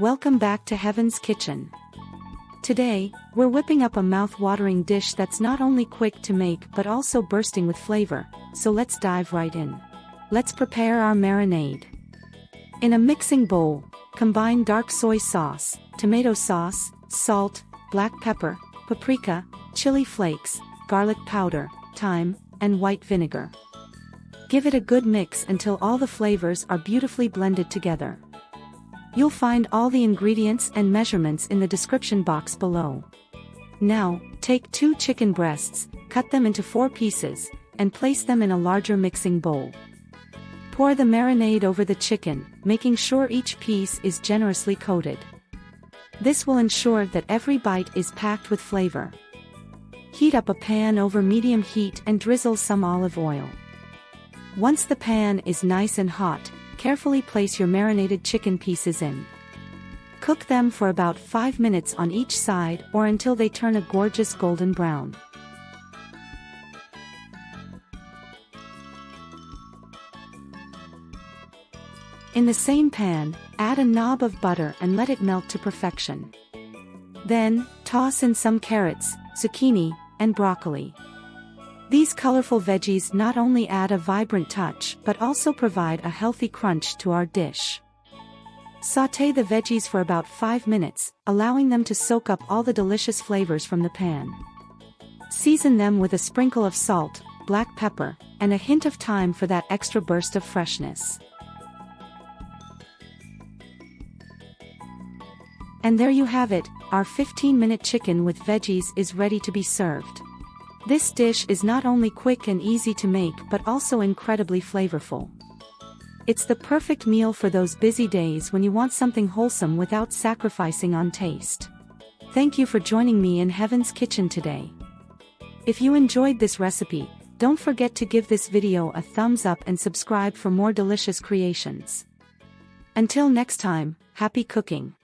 Welcome back to Heaven's Kitchen. Today, we're whipping up a mouth-watering dish that's not only quick to make but also bursting with flavor, so let's dive right in. Let's prepare our marinade. In a mixing bowl, combine dark soy sauce, tomato sauce, salt, black pepper, paprika, chili flakes, garlic powder, thyme, and white vinegar. Give it a good mix until all the flavors are beautifully blended together. You'll find all the ingredients and measurements in the description box below. Now, take 2 chicken breasts, cut them into 4 pieces, and place them in a larger mixing bowl. Pour the marinade over the chicken, making sure each piece is generously coated. This will ensure that every bite is packed with flavor. Heat up a pan over medium heat and drizzle some olive oil. Once the pan is nice and hot, carefully place your marinated chicken pieces in. Cook them for about 5 minutes on each side or until they turn a gorgeous golden brown. In the same pan, add a knob of butter and let it melt to perfection. Then, toss in some carrots, zucchini, and broccoli. These colorful veggies not only add a vibrant touch but also provide a healthy crunch to our dish. Sauté the veggies for about 5 minutes, allowing them to soak up all the delicious flavors from the pan. Season them with a sprinkle of salt, black pepper, and a hint of thyme for that extra burst of freshness. And there you have it, our 15-minute chicken with veggies is ready to be served. This dish is not only quick and easy to make but also incredibly flavorful. It's the perfect meal for those busy days when you want something wholesome without sacrificing on taste. Thank you for joining me in Heaven's Kitchen today. If you enjoyed this recipe, don't forget to give this video a thumbs up and subscribe for more delicious creations. Until next time, happy cooking!